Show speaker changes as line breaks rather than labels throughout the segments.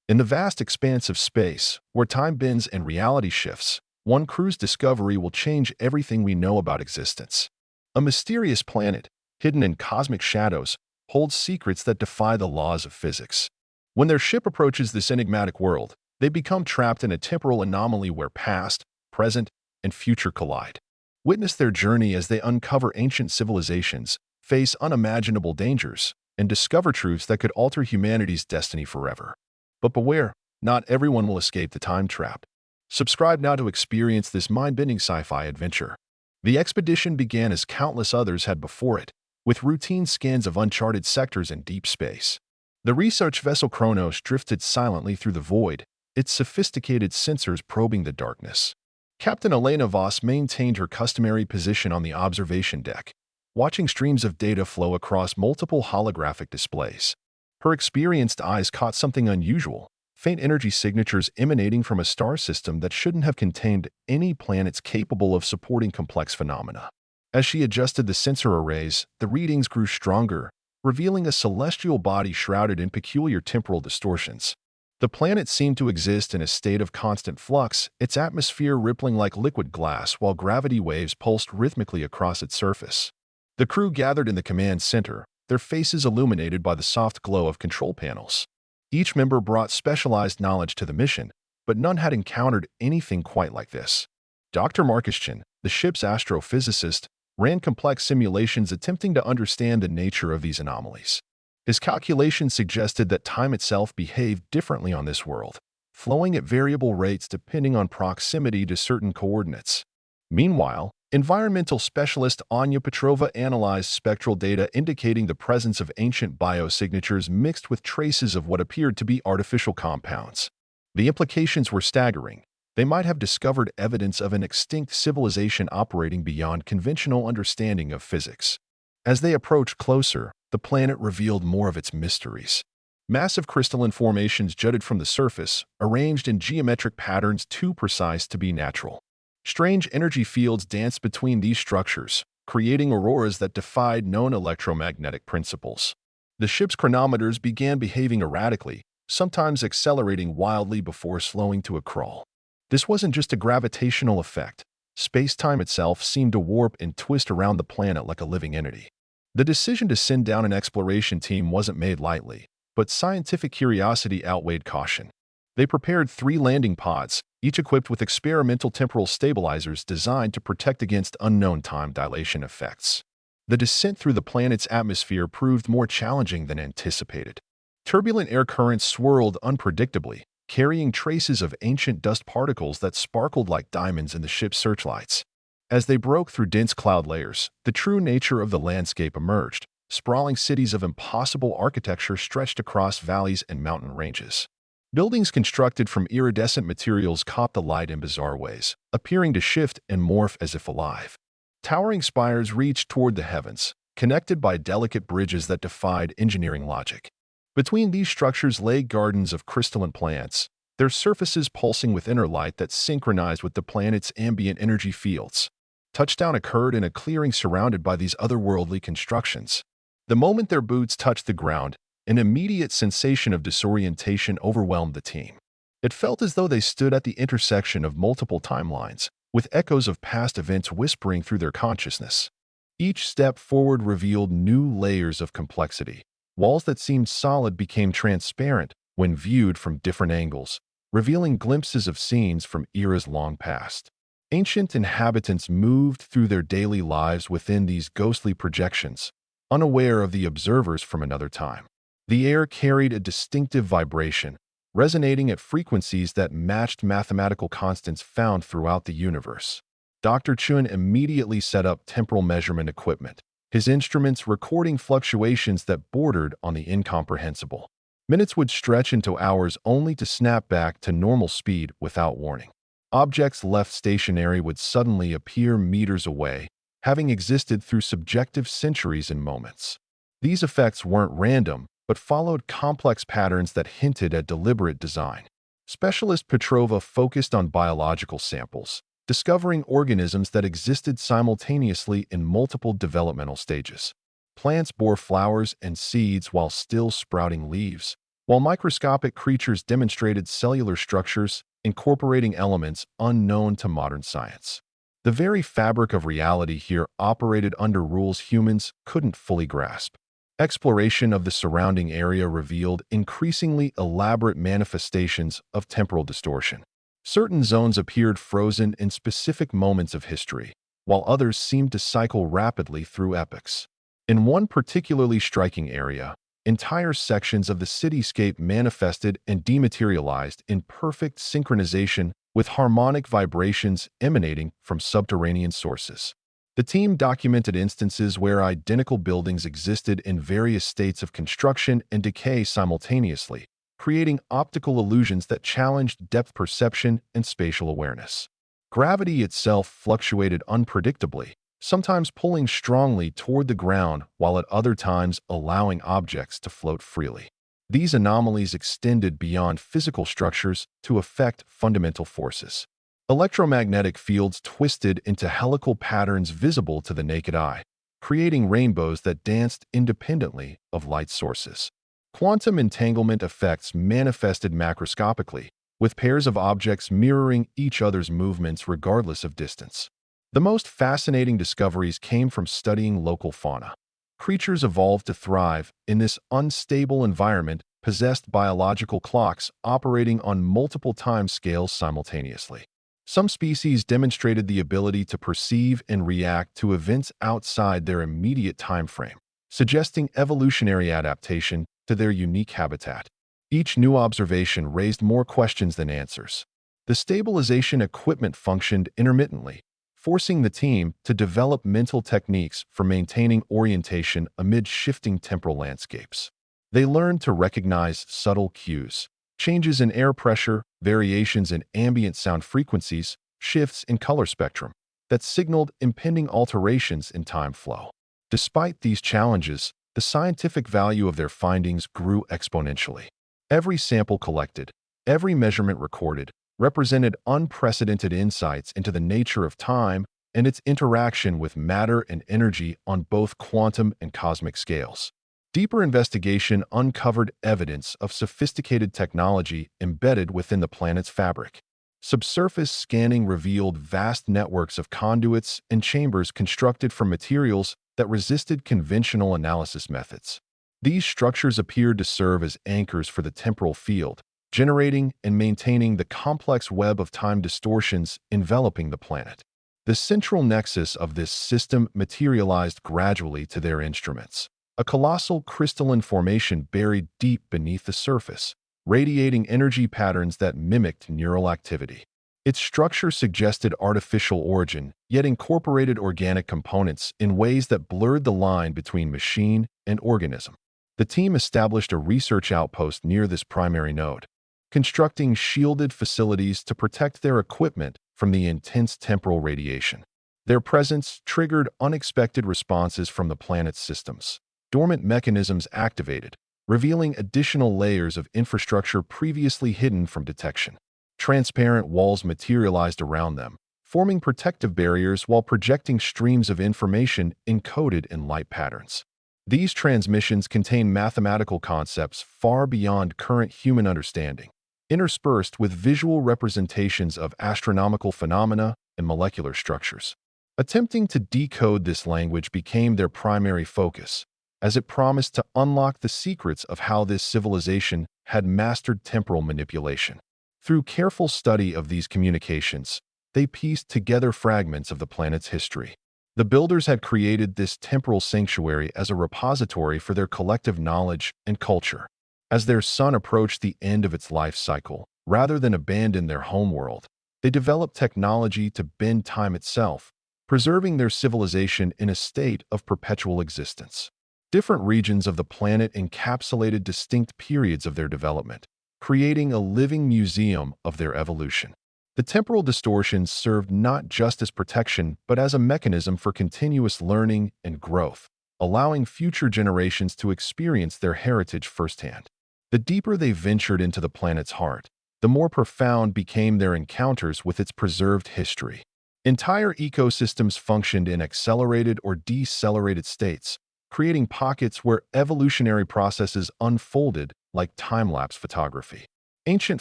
In the vast expanse of space, where time bends and reality shifts, one crew's discovery will change everything we know about existence. A mysterious planet, hidden in cosmic shadows, holds secrets that defy the laws of physics. When their ship approaches this enigmatic world, they become trapped in a temporal anomaly where past, present, and future collide. Witness their journey as they uncover ancient civilizations, face unimaginable dangers, and discover truths that could alter humanity's destiny forever. But beware, not everyone will escape the time trap. Subscribe now to experience this mind-bending sci-fi adventure. The expedition began as countless others had before it, with routine scans of uncharted sectors in deep space. The research vessel Kronos drifted silently through the void, its sophisticated sensors probing the darkness. Captain Elena Voss maintained her customary position on the observation deck, watching streams of data flow across multiple holographic displays. Her experienced eyes caught something unusual, faint energy signatures emanating from a star system that shouldn't have contained any planets capable of supporting complex phenomena. As she adjusted the sensor arrays, the readings grew stronger, revealing a celestial body shrouded in peculiar temporal distortions. The planet seemed to exist in a state of constant flux, its atmosphere rippling like liquid glass while gravity waves pulsed rhythmically across its surface. The crew gathered in the command center, their faces illuminated by the soft glow of control panels. Each member brought specialized knowledge to the mission, but none had encountered anything quite like this. Dr. Markuschin, the ship's astrophysicist, ran complex simulations attempting to understand the nature of these anomalies. His calculations suggested that time itself behaved differently on this world, flowing at variable rates depending on proximity to certain coordinates. Meanwhile, environmental specialist Anya Petrova analyzed spectral data indicating the presence of ancient biosignatures mixed with traces of what appeared to be artificial compounds. The implications were staggering. They might have discovered evidence of an extinct civilization operating beyond conventional understanding of physics. As they approached closer, the planet revealed more of its mysteries. Massive crystalline formations jutted from the surface, arranged in geometric patterns too precise to be natural. Strange energy fields danced between these structures, creating auroras that defied known electromagnetic principles. The ship's chronometers began behaving erratically, sometimes accelerating wildly before slowing to a crawl. This wasn't just a gravitational effect. Space-time itself seemed to warp and twist around the planet like a living entity. The decision to send down an exploration team wasn't made lightly, but scientific curiosity outweighed caution. They prepared 3 landing pods, each equipped with experimental temporal stabilizers designed to protect against unknown time dilation effects. The descent through the planet's atmosphere proved more challenging than anticipated. Turbulent air currents swirled unpredictably, carrying traces of ancient dust particles that sparkled like diamonds in the ship's searchlights. As they broke through dense cloud layers, the true nature of the landscape emerged. Sprawling cities of impossible architecture stretched across valleys and mountain ranges. Buildings constructed from iridescent materials caught the light in bizarre ways, appearing to shift and morph as if alive. Towering spires reached toward the heavens, connected by delicate bridges that defied engineering logic. Between these structures lay gardens of crystalline plants, their surfaces pulsing with inner light that synchronized with the planet's ambient energy fields. Touchdown occurred in a clearing surrounded by these otherworldly constructions. The moment their boots touched the ground, an immediate sensation of disorientation overwhelmed the team. It felt as though they stood at the intersection of multiple timelines, with echoes of past events whispering through their consciousness. Each step forward revealed new layers of complexity. Walls that seemed solid became transparent when viewed from different angles, revealing glimpses of scenes from eras long past. Ancient inhabitants moved through their daily lives within these ghostly projections, unaware of the observers from another time. The air carried a distinctive vibration, resonating at frequencies that matched mathematical constants found throughout the universe. Dr. Chun immediately set up temporal measurement equipment, his instruments recording fluctuations that bordered on the incomprehensible. Minutes would stretch into hours only to snap back to normal speed without warning. Objects left stationary would suddenly appear meters away, having existed through subjective centuries and moments. These effects weren't random, but followed complex patterns that hinted at deliberate design. Specialist Petrova focused on biological samples, discovering organisms that existed simultaneously in multiple developmental stages. Plants bore flowers and seeds while still sprouting leaves, while microscopic creatures demonstrated cellular structures incorporating elements unknown to modern science. The very fabric of reality here operated under rules humans couldn't fully grasp. Exploration of the surrounding area revealed increasingly elaborate manifestations of temporal distortion. Certain zones appeared frozen in specific moments of history, while others seemed to cycle rapidly through epochs. In one particularly striking area, entire sections of the cityscape manifested and dematerialized in perfect synchronization with harmonic vibrations emanating from subterranean sources. The team documented instances where identical buildings existed in various states of construction and decay simultaneously, creating optical illusions that challenged depth perception and spatial awareness. Gravity itself fluctuated unpredictably, sometimes pulling strongly toward the ground while at other times allowing objects to float freely. These anomalies extended beyond physical structures to affect fundamental forces. Electromagnetic fields twisted into helical patterns visible to the naked eye, creating rainbows that danced independently of light sources. Quantum entanglement effects manifested macroscopically, with pairs of objects mirroring each other's movements regardless of distance. The most fascinating discoveries came from studying local fauna. Creatures evolved to thrive in this unstable environment, possessed biological clocks operating on multiple time scales simultaneously. Some species demonstrated the ability to perceive and react to events outside their immediate time frame, suggesting evolutionary adaptation to their unique habitat. Each new observation raised more questions than answers. The stabilization equipment functioned intermittently, forcing the team to develop mental techniques for maintaining orientation amid shifting temporal landscapes. They learned to recognize subtle cues, changes in air pressure, variations in ambient sound frequencies, shifts in color spectrum, that signaled impending alterations in time flow. Despite these challenges, the scientific value of their findings grew exponentially. Every sample collected, every measurement recorded, represented unprecedented insights into the nature of time and its interaction with matter and energy on both quantum and cosmic scales. Deeper investigation uncovered evidence of sophisticated technology embedded within the planet's fabric. Subsurface scanning revealed vast networks of conduits and chambers constructed from materials that resisted conventional analysis methods. These structures appeared to serve as anchors for the temporal field, generating and maintaining the complex web of time distortions enveloping the planet. The central nexus of this system materialized gradually to their instruments, a colossal crystalline formation buried deep beneath the surface, radiating energy patterns that mimicked neural activity. Its structure suggested artificial origin, yet incorporated organic components in ways that blurred the line between machine and organism. The team established a research outpost near this primary node, constructing shielded facilities to protect their equipment from the intense temporal radiation. Their presence triggered unexpected responses from the planet's systems. Dormant mechanisms activated, revealing additional layers of infrastructure previously hidden from detection. Transparent walls materialized around them, forming protective barriers while projecting streams of information encoded in light patterns. These transmissions contain mathematical concepts far beyond current human understanding, interspersed with visual representations of astronomical phenomena and molecular structures. Attempting to decode this language became their primary focus, as it promised to unlock the secrets of how this civilization had mastered temporal manipulation. Through careful study of these communications, they pieced together fragments of the planet's history. The builders had created this temporal sanctuary as a repository for their collective knowledge and culture. As their sun approached the end of its life cycle, rather than abandon their homeworld, they developed technology to bend time itself, preserving their civilization in a state of perpetual existence. Different regions of the planet encapsulated distinct periods of their development, creating a living museum of their evolution. The temporal distortions served not just as protection, but as a mechanism for continuous learning and growth, allowing future generations to experience their heritage firsthand. The deeper they ventured into the planet's heart, the more profound became their encounters with its preserved history. Entire ecosystems functioned in accelerated or decelerated states, creating pockets where evolutionary processes unfolded like time-lapse photography. Ancient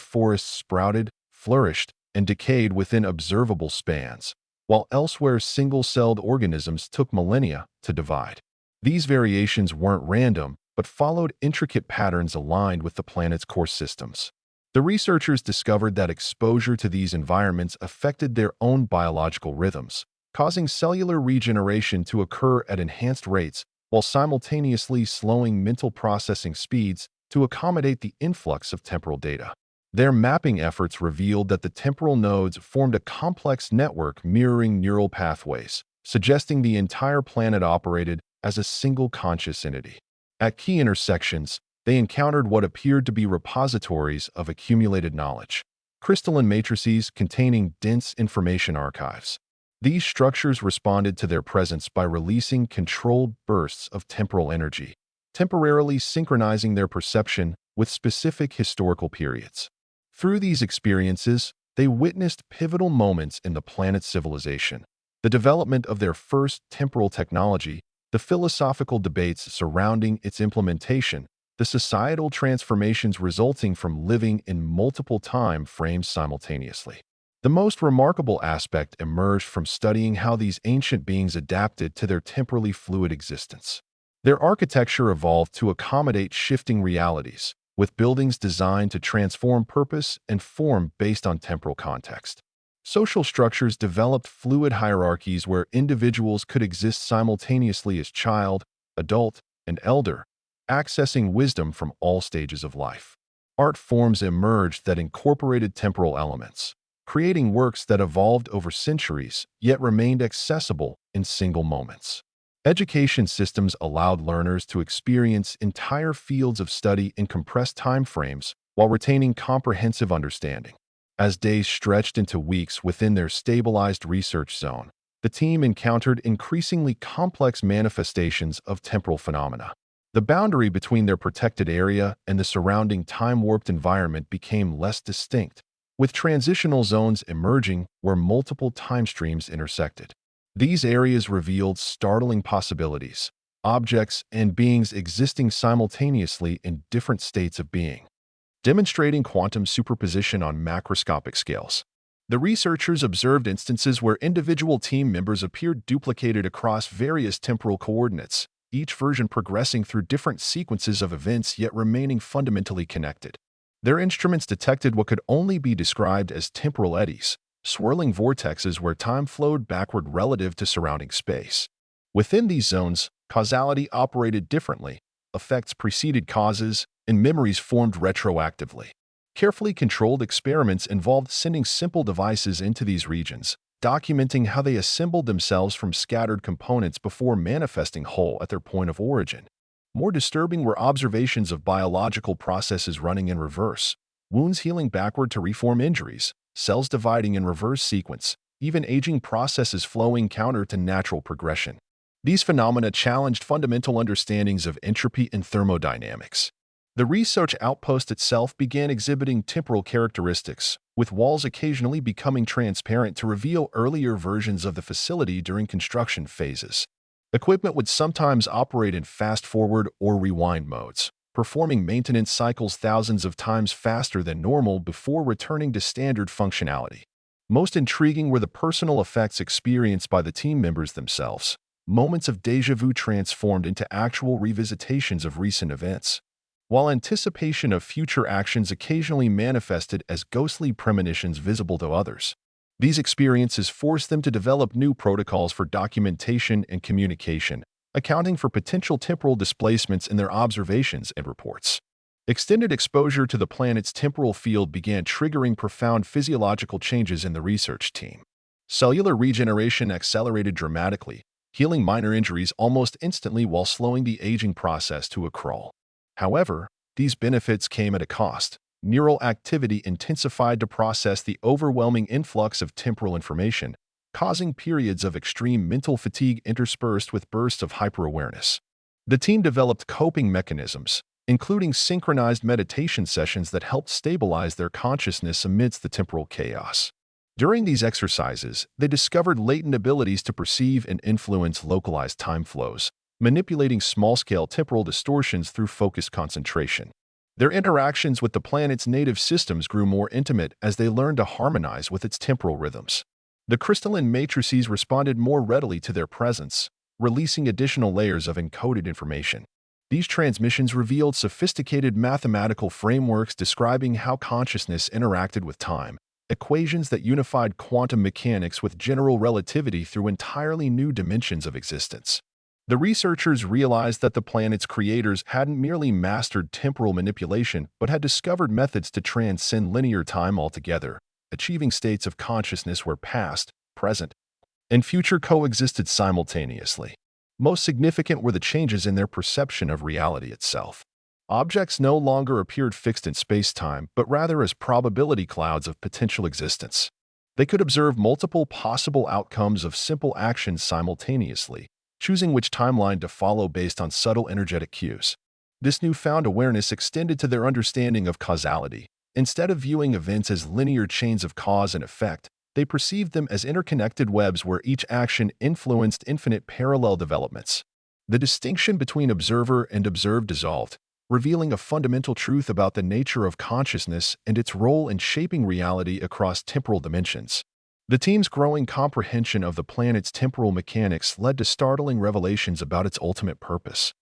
forests sprouted, flourished, and decayed within observable spans, while elsewhere single-celled organisms took millennia to divide. These variations weren't random, but followed intricate patterns aligned with the planet's core systems. The researchers discovered that exposure to these environments affected their own biological rhythms, causing cellular regeneration to occur at enhanced rates while simultaneously slowing mental processing speeds to accommodate the influx of temporal data. Their mapping efforts revealed that the temporal nodes formed a complex network mirroring neural pathways, suggesting the entire planet operated as a single conscious entity. At key intersections, they encountered what appeared to be repositories of accumulated knowledge, crystalline matrices containing dense information archives. These structures responded to their presence by releasing controlled bursts of temporal energy, temporarily synchronizing their perception with specific historical periods. Through these experiences, they witnessed pivotal moments in the planet's civilization, the development of their first temporal technology, the philosophical debates surrounding its implementation, the societal transformations resulting from living in multiple time frames simultaneously. The most remarkable aspect emerged from studying how these ancient beings adapted to their temporally fluid existence. Their architecture evolved to accommodate shifting realities, with buildings designed to transform purpose and form based on temporal context. Social structures developed fluid hierarchies where individuals could exist simultaneously as child, adult, and elder, accessing wisdom from all stages of life. Art forms emerged that incorporated temporal elements, creating works that evolved over centuries yet remained accessible in single moments. Education systems allowed learners to experience entire fields of study in compressed timeframes while retaining comprehensive understanding. As days stretched into weeks within their stabilized research zone, the team encountered increasingly complex manifestations of temporal phenomena. The boundary between their protected area and the surrounding time-warped environment became less distinct, with transitional zones emerging where multiple time streams intersected. These areas revealed startling possibilities, objects and beings existing simultaneously in different states of being, demonstrating quantum superposition on macroscopic scales. The researchers observed instances where individual team members appeared duplicated across various temporal coordinates, each version progressing through different sequences of events yet remaining fundamentally connected. Their instruments detected what could only be described as temporal eddies, swirling vortexes where time flowed backward relative to surrounding space. Within these zones, causality operated differently, effects preceded causes, and memories formed retroactively. Carefully controlled experiments involved sending simple devices into these regions, documenting how they assembled themselves from scattered components before manifesting whole at their point of origin. More disturbing were observations of biological processes running in reverse, wounds healing backward to reform injuries, cells dividing in reverse sequence, even aging processes flowing counter to natural progression. These phenomena challenged fundamental understandings of entropy and thermodynamics. The research outpost itself began exhibiting temporal characteristics, with walls occasionally becoming transparent to reveal earlier versions of the facility during construction phases. Equipment would sometimes operate in fast-forward or rewind modes, performing maintenance cycles thousands of times faster than normal before returning to standard functionality. Most intriguing were the personal effects experienced by the team members themselves. Moments of déjà vu transformed into actual revisitations of recent events, while anticipation of future actions occasionally manifested as ghostly premonitions visible to others. These experiences forced them to develop new protocols for documentation and communication, accounting for potential temporal displacements in their observations and reports. Extended exposure to the planet's temporal field began triggering profound physiological changes in the research team. Cellular regeneration accelerated dramatically, healing minor injuries almost instantly while slowing the aging process to a crawl. However, these benefits came at a cost. Neural activity intensified to process the overwhelming influx of temporal information, causing periods of extreme mental fatigue interspersed with bursts of hyperawareness. The team developed coping mechanisms, including synchronized meditation sessions that helped stabilize their consciousness amidst the temporal chaos. During these exercises, they discovered latent abilities to perceive and influence localized time flows, manipulating small-scale temporal distortions through focused concentration. Their interactions with the planet's native systems grew more intimate as they learned to harmonize with its temporal rhythms. The crystalline matrices responded more readily to their presence, releasing additional layers of encoded information. These transmissions revealed sophisticated mathematical frameworks describing how consciousness interacted with time, equations that unified quantum mechanics with general relativity through entirely new dimensions of existence. The researchers realized that the planet's creators hadn't merely mastered temporal manipulation but had discovered methods to transcend linear time altogether, achieving states of consciousness where past, present, and future coexisted simultaneously. Most significant were the changes in their perception of reality itself. Objects no longer appeared fixed in space-time, but rather as probability clouds of potential existence. They could observe multiple possible outcomes of simple actions simultaneously, choosing which timeline to follow based on subtle energetic cues. This newfound awareness extended to their understanding of causality. Instead of viewing events as linear chains of cause and effect, they perceived them as interconnected webs where each action influenced infinite parallel developments. The distinction between observer and observed dissolved, revealing a fundamental truth about the nature of consciousness and its role in shaping reality across temporal dimensions. The team's growing comprehension of the planet's temporal mechanics led to startling revelations about its ultimate purpose.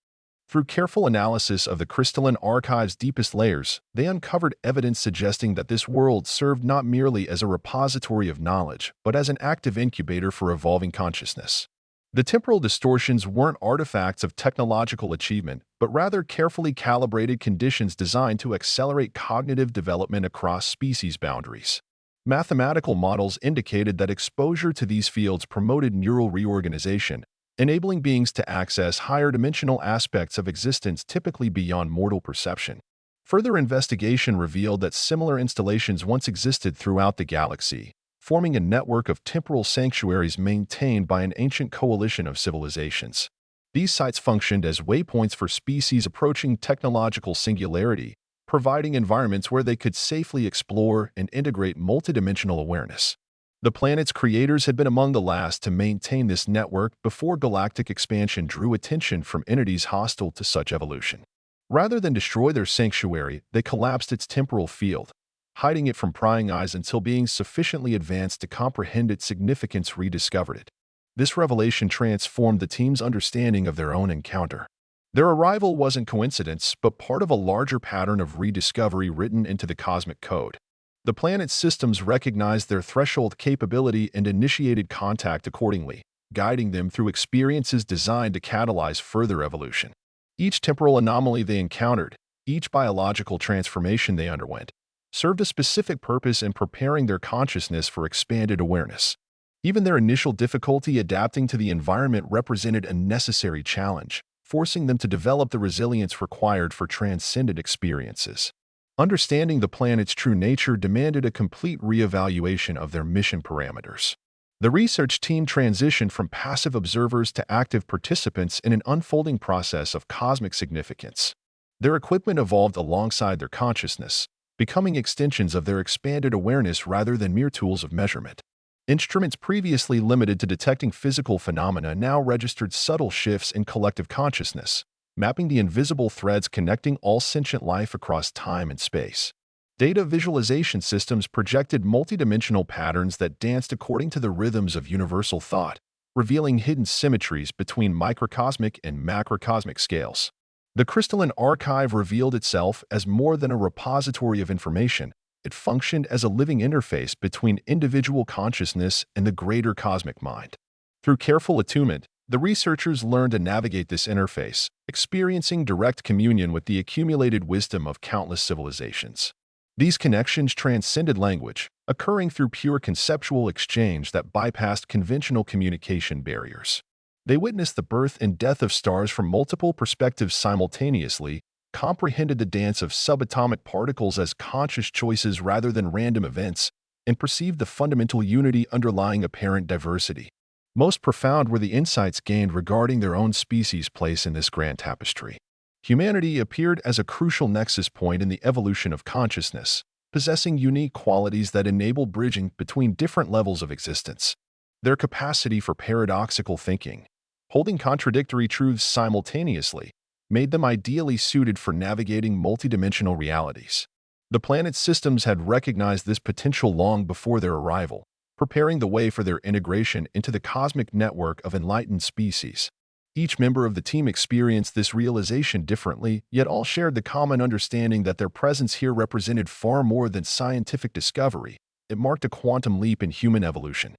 Through careful analysis of the crystalline archive's deepest layers, they uncovered evidence suggesting that this world served not merely as a repository of knowledge, but as an active incubator for evolving consciousness. The temporal distortions weren't artifacts of technological achievement, but rather carefully calibrated conditions designed to accelerate cognitive development across species boundaries. Mathematical models indicated that exposure to these fields promoted neural reorganization, enabling beings to access higher-dimensional aspects of existence typically beyond mortal perception. Further investigation revealed that similar installations once existed throughout the galaxy, forming a network of temporal sanctuaries maintained by an ancient coalition of civilizations. These sites functioned as waypoints for species approaching technological singularity, providing environments where they could safely explore and integrate multidimensional awareness. The planet's creators had been among the last to maintain this network before galactic expansion drew attention from entities hostile to such evolution. Rather than destroy their sanctuary, they collapsed its temporal field, hiding it from prying eyes until beings sufficiently advanced to comprehend its significance rediscovered it. This revelation transformed the team's understanding of their own encounter. Their arrival wasn't coincidence, but part of a larger pattern of rediscovery written into the cosmic code. The planet's systems recognized their threshold capability and initiated contact accordingly, guiding them through experiences designed to catalyze further evolution. Each temporal anomaly they encountered, each biological transformation they underwent, served a specific purpose in preparing their consciousness for expanded awareness. Even their initial difficulty adapting to the environment represented a necessary challenge, forcing them to develop the resilience required for transcendent experiences. Understanding the planet's true nature demanded a complete reevaluation of their mission parameters. The research team transitioned from passive observers to active participants in an unfolding process of cosmic significance. Their equipment evolved alongside their consciousness, becoming extensions of their expanded awareness rather than mere tools of measurement. Instruments previously limited to detecting physical phenomena now registered subtle shifts in collective consciousness, mapping the invisible threads connecting all sentient life across time and space. Data visualization systems projected multidimensional patterns that danced according to the rhythms of universal thought, revealing hidden symmetries between microcosmic and macrocosmic scales. The crystalline archive revealed itself as more than a repository of information. It functioned as a living interface between individual consciousness and the greater cosmic mind. Through careful attunement, the researchers learned to navigate this interface, experiencing direct communion with the accumulated wisdom of countless civilizations. These connections transcended language, occurring through pure conceptual exchange that bypassed conventional communication barriers. They witnessed the birth and death of stars from multiple perspectives simultaneously, comprehended the dance of subatomic particles as conscious choices rather than random events, and perceived the fundamental unity underlying apparent diversity. Most profound were the insights gained regarding their own species' place in this grand tapestry. Humanity appeared as a crucial nexus point in the evolution of consciousness, possessing unique qualities that enable bridging between different levels of existence. Their capacity for paradoxical thinking, holding contradictory truths simultaneously, made them ideally suited for navigating multidimensional realities. The planet's systems had recognized this potential long before their arrival, preparing the way for their integration into the cosmic network of enlightened species. Each member of the team experienced this realization differently, yet all shared the common understanding that their presence here represented far more than scientific discovery. It marked a quantum leap in human evolution.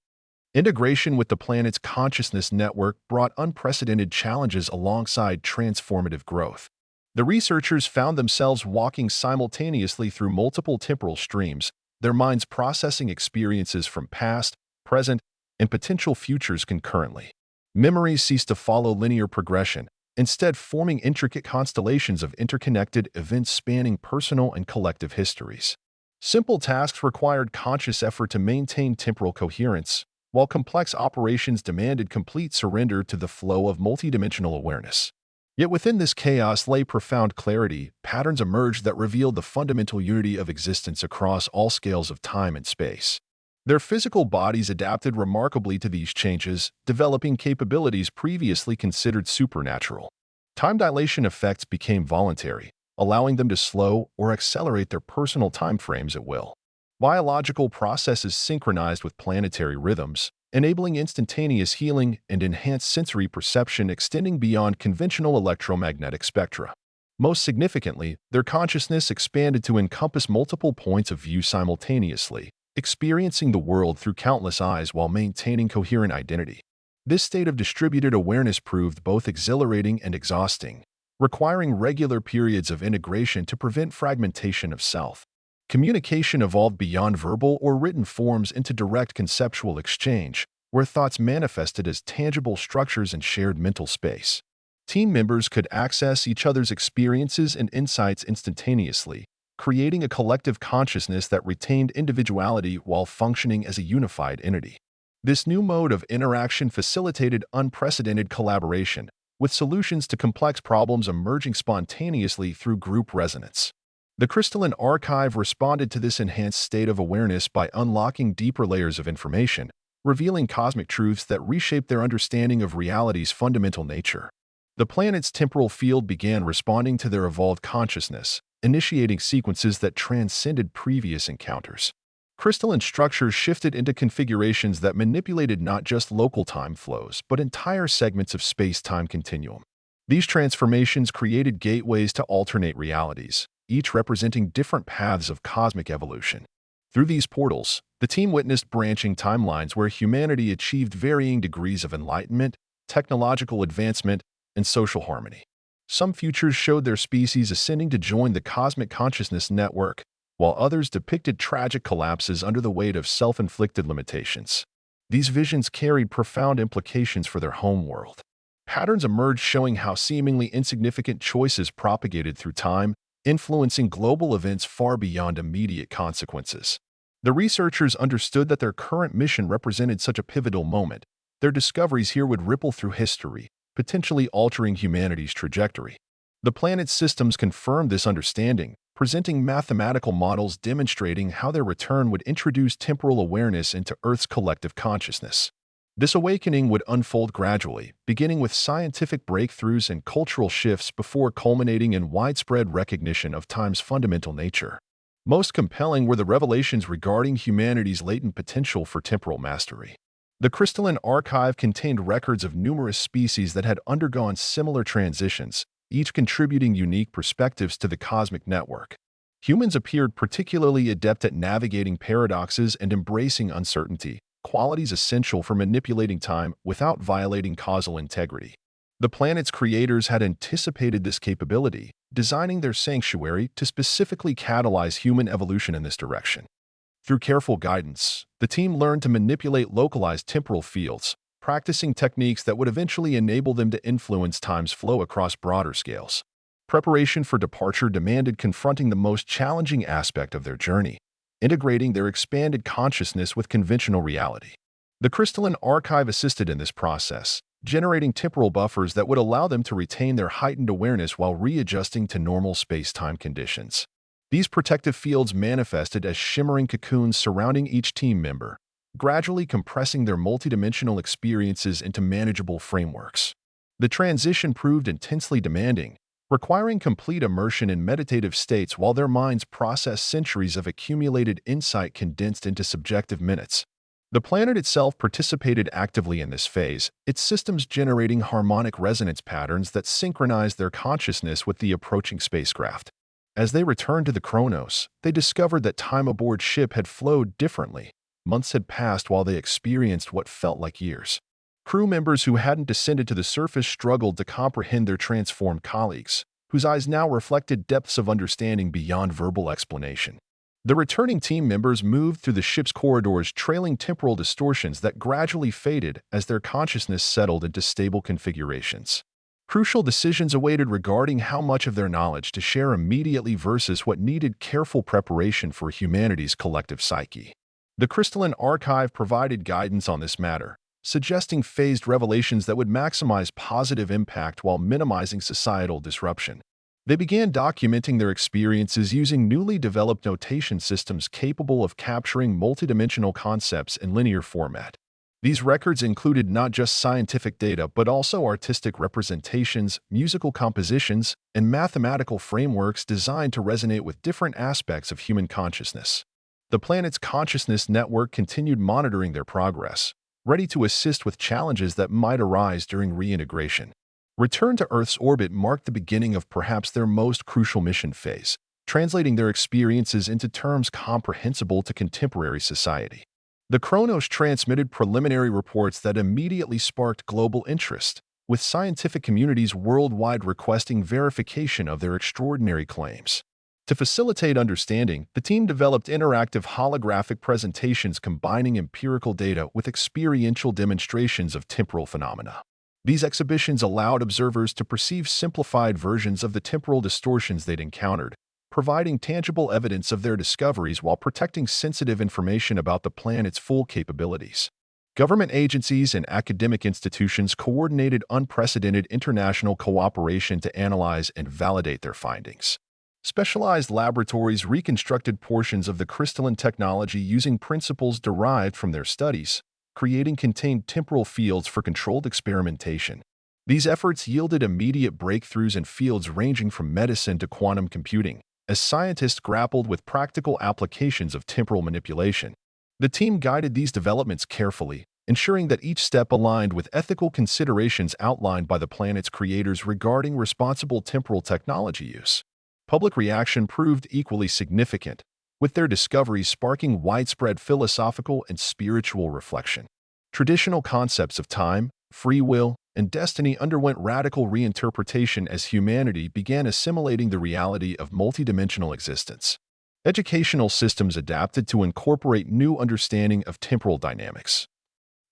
Integration with the planet's consciousness network brought unprecedented challenges alongside transformative growth. The researchers found themselves walking simultaneously through multiple temporal streams, their minds processing experiences from past, present, and potential futures concurrently. Memories ceased to follow linear progression, instead forming intricate constellations of interconnected events spanning personal and collective histories. Simple tasks required conscious effort to maintain temporal coherence, while complex operations demanded complete surrender to the flow of multidimensional awareness. Yet within this chaos lay profound clarity. Patterns emerged that revealed the fundamental unity of existence across all scales of time and space. Their physical bodies adapted remarkably to these changes, developing capabilities previously considered supernatural. Time dilation effects became voluntary, allowing them to slow or accelerate their personal timeframes at will. Biological processes synchronized with planetary rhythms, enabling instantaneous healing and enhanced sensory perception extending beyond conventional electromagnetic spectra. Most significantly, their consciousness expanded to encompass multiple points of view simultaneously, experiencing the world through countless eyes while maintaining coherent identity. This state of distributed awareness proved both exhilarating and exhausting, requiring regular periods of integration to prevent fragmentation of self. Communication evolved beyond verbal or written forms into direct conceptual exchange, where thoughts manifested as tangible structures in shared mental space. Team members could access each other's experiences and insights instantaneously, creating a collective consciousness that retained individuality while functioning as a unified entity. This new mode of interaction facilitated unprecedented collaboration, with solutions to complex problems emerging spontaneously through group resonance. The crystalline archive responded to this enhanced state of awareness by unlocking deeper layers of information, revealing cosmic truths that reshaped their understanding of reality's fundamental nature. The planet's temporal field began responding to their evolved consciousness, initiating sequences that transcended previous encounters. Crystalline structures shifted into configurations that manipulated not just local time flows, but entire segments of space-time continuum. These transformations created gateways to alternate realities, each representing different paths of cosmic evolution. Through these portals, the team witnessed branching timelines where humanity achieved varying degrees of enlightenment, technological advancement, and social harmony. Some futures showed their species ascending to join the cosmic consciousness network, while others depicted tragic collapses under the weight of self-inflicted limitations. These visions carried profound implications for their home world. Patterns emerged showing how seemingly insignificant choices propagated through time, influencing global events far beyond immediate consequences. The researchers understood that their current mission represented such a pivotal moment. Their discoveries here would ripple through history, potentially altering humanity's trajectory. The planet's systems confirmed this understanding, presenting mathematical models demonstrating how their return would introduce temporal awareness into Earth's collective consciousness. This awakening would unfold gradually, beginning with scientific breakthroughs and cultural shifts before culminating in widespread recognition of time's fundamental nature. Most compelling were the revelations regarding humanity's latent potential for temporal mastery. The crystalline archive contained records of numerous species that had undergone similar transitions, each contributing unique perspectives to the cosmic network. Humans appeared particularly adept at navigating paradoxes and embracing uncertainty, qualities essential for manipulating time without violating causal integrity. The planet's creators had anticipated this capability, designing their sanctuary to specifically catalyze human evolution in this direction. Through careful guidance, the team learned to manipulate localized temporal fields, practicing techniques that would eventually enable them to influence time's flow across broader scales. Preparation for departure demanded confronting the most challenging aspect of their journey, integrating their expanded consciousness with conventional reality. The crystalline archive assisted in this process, generating temporal buffers that would allow them to retain their heightened awareness while readjusting to normal space-time conditions. These protective fields manifested as shimmering cocoons surrounding each team member, gradually compressing their multidimensional experiences into manageable frameworks. The transition proved intensely demanding, requiring complete immersion in meditative states while their minds process centuries of accumulated insight condensed into subjective minutes. The planet itself participated actively in this phase, its systems generating harmonic resonance patterns that synchronized their consciousness with the approaching spacecraft. As they returned to the Chronos, they discovered that time aboard ship had flowed differently. Months had passed while they experienced what felt like years. Crew members who hadn't descended to the surface struggled to comprehend their transformed colleagues, whose eyes now reflected depths of understanding beyond verbal explanation. The returning team members moved through the ship's corridors, trailing temporal distortions that gradually faded as their consciousness settled into stable configurations. Crucial decisions awaited regarding how much of their knowledge to share immediately versus what needed careful preparation for humanity's collective psyche. The crystalline archive provided guidance on this matter, suggesting phased revelations that would maximize positive impact while minimizing societal disruption. They began documenting their experiences using newly developed notation systems capable of capturing multidimensional concepts in linear format. These records included not just scientific data but also artistic representations, musical compositions, and mathematical frameworks designed to resonate with different aspects of human consciousness. The planet's consciousness network continued monitoring their progress, ready to assist with challenges that might arise during reintegration. Return to Earth's orbit marked the beginning of perhaps their most crucial mission phase, translating their experiences into terms comprehensible to contemporary society. The Chronos transmitted preliminary reports that immediately sparked global interest, with scientific communities worldwide requesting verification of their extraordinary claims. To facilitate understanding, the team developed interactive holographic presentations combining empirical data with experiential demonstrations of temporal phenomena. These exhibitions allowed observers to perceive simplified versions of the temporal distortions they'd encountered, providing tangible evidence of their discoveries while protecting sensitive information about the planet's full capabilities. Government agencies and academic institutions coordinated unprecedented international cooperation to analyze and validate their findings. Specialized laboratories reconstructed portions of the crystalline technology using principles derived from their studies, creating contained temporal fields for controlled experimentation. These efforts yielded immediate breakthroughs in fields ranging from medicine to quantum computing, as scientists grappled with practical applications of temporal manipulation. The team guided these developments carefully, ensuring that each step aligned with ethical considerations outlined by the planet's creators regarding responsible temporal technology use. Public reaction proved equally significant, with their discoveries sparking widespread philosophical and spiritual reflection. Traditional concepts of time, free will, and destiny underwent radical reinterpretation as humanity began assimilating the reality of multidimensional existence. Educational systems adapted to incorporate new understanding of temporal dynamics,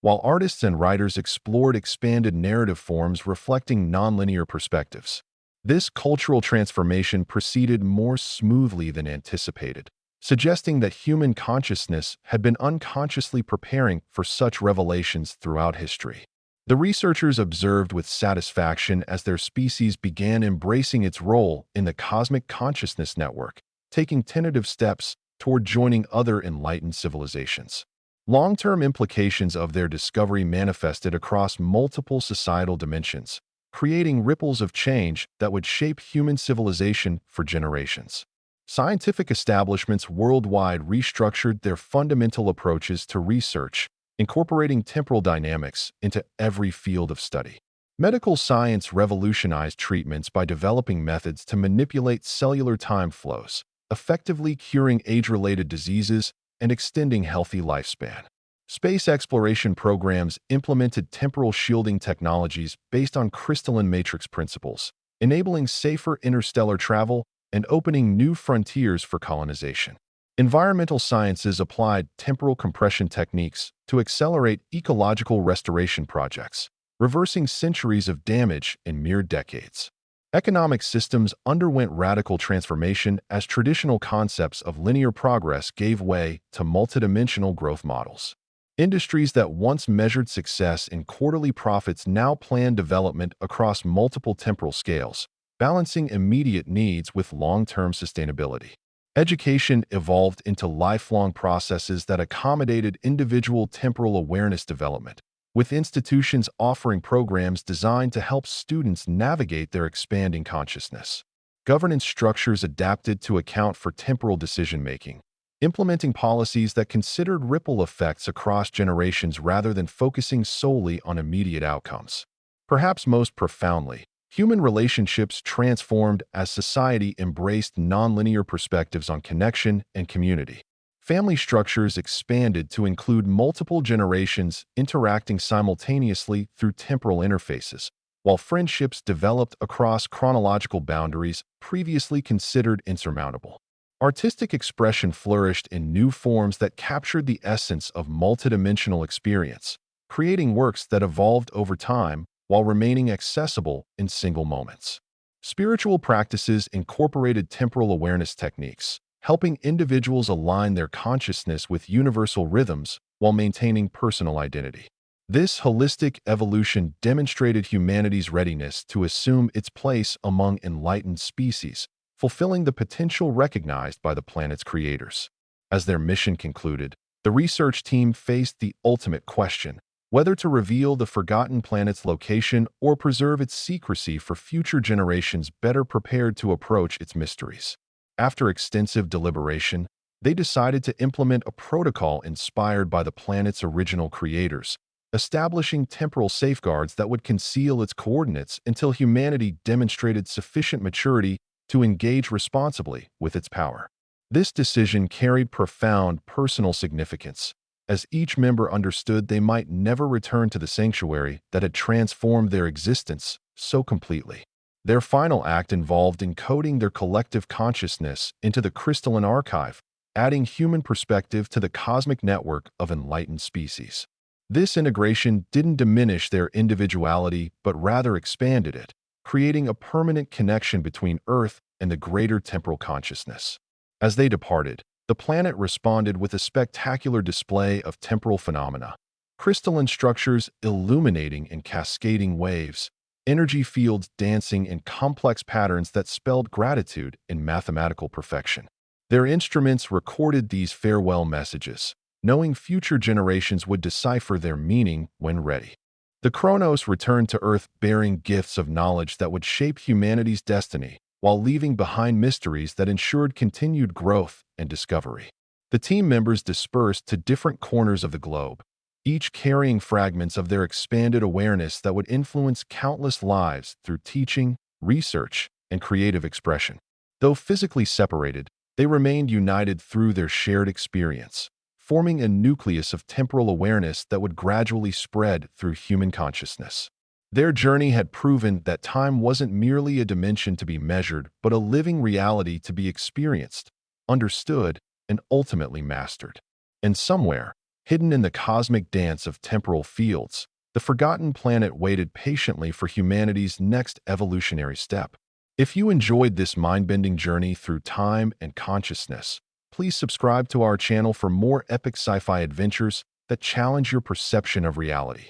while artists and writers explored expanded narrative forms reflecting nonlinear perspectives. This cultural transformation proceeded more smoothly than anticipated, suggesting that human consciousness had been unconsciously preparing for such revelations throughout history. The researchers observed with satisfaction as their species began embracing its role in the cosmic consciousness network, taking tentative steps toward joining other enlightened civilizations. Long-term implications of their discovery manifested across multiple societal dimensions, creating ripples of change that would shape human civilization for generations. Scientific establishments worldwide restructured their fundamental approaches to research, incorporating temporal dynamics into every field of study. Medical science revolutionized treatments by developing methods to manipulate cellular time flows, effectively curing age-related diseases and extending healthy lifespan. Space exploration programs implemented temporal shielding technologies based on crystalline matrix principles, enabling safer interstellar travel and opening new frontiers for colonization. Environmental sciences applied temporal compression techniques to accelerate ecological restoration projects, reversing centuries of damage in mere decades. Economic systems underwent radical transformation as traditional concepts of linear progress gave way to multidimensional growth models. Industries that once measured success in quarterly profits now plan development across multiple temporal scales, balancing immediate needs with long-term sustainability. Education evolved into lifelong processes that accommodated individual temporal awareness development, with institutions offering programs designed to help students navigate their expanding consciousness. Governance structures adapted to account for temporal decision-making, implementing policies that considered ripple effects across generations rather than focusing solely on immediate outcomes. Perhaps most profoundly, human relationships transformed as society embraced nonlinear perspectives on connection and community. Family structures expanded to include multiple generations interacting simultaneously through temporal interfaces, while friendships developed across chronological boundaries previously considered insurmountable. Artistic expression flourished in new forms that captured the essence of multidimensional experience, creating works that evolved over time while remaining accessible in single moments. Spiritual practices incorporated temporal awareness techniques, helping individuals align their consciousness with universal rhythms while maintaining personal identity. This holistic evolution demonstrated humanity's readiness to assume its place among enlightened species, fulfilling the potential recognized by the planet's creators. As their mission concluded, the research team faced the ultimate question: whether to reveal the forgotten planet's location or preserve its secrecy for future generations better prepared to approach its mysteries. After extensive deliberation, they decided to implement a protocol inspired by the planet's original creators, establishing temporal safeguards that would conceal its coordinates until humanity demonstrated sufficient maturity to engage responsibly with its power. This decision carried profound personal significance, as each member understood they might never return to the sanctuary that had transformed their existence so completely. Their final act involved encoding their collective consciousness into the crystalline archive, adding human perspective to the cosmic network of enlightened species. This integration didn't diminish their individuality but rather expanded it, creating a permanent connection between Earth and the greater temporal consciousness. As they departed, the planet responded with a spectacular display of temporal phenomena: crystalline structures illuminating in cascading waves, energy fields dancing in complex patterns that spelled gratitude in mathematical perfection. Their instruments recorded these farewell messages, knowing future generations would decipher their meaning when ready. The Chronos returned to Earth bearing gifts of knowledge that would shape humanity's destiny, while leaving behind mysteries that ensured continued growth and discovery. The team members dispersed to different corners of the globe, each carrying fragments of their expanded awareness that would influence countless lives through teaching, research, and creative expression. Though physically separated, they remained united through their shared experience, forming a nucleus of temporal awareness that would gradually spread through human consciousness. Their journey had proven that time wasn't merely a dimension to be measured, but a living reality to be experienced, understood, and ultimately mastered. And somewhere, hidden in the cosmic dance of temporal fields, the forgotten planet waited patiently for humanity's next evolutionary step. If you enjoyed this mind-bending journey through time and consciousness, please subscribe to our channel for more epic sci-fi adventures that challenge your perception of reality.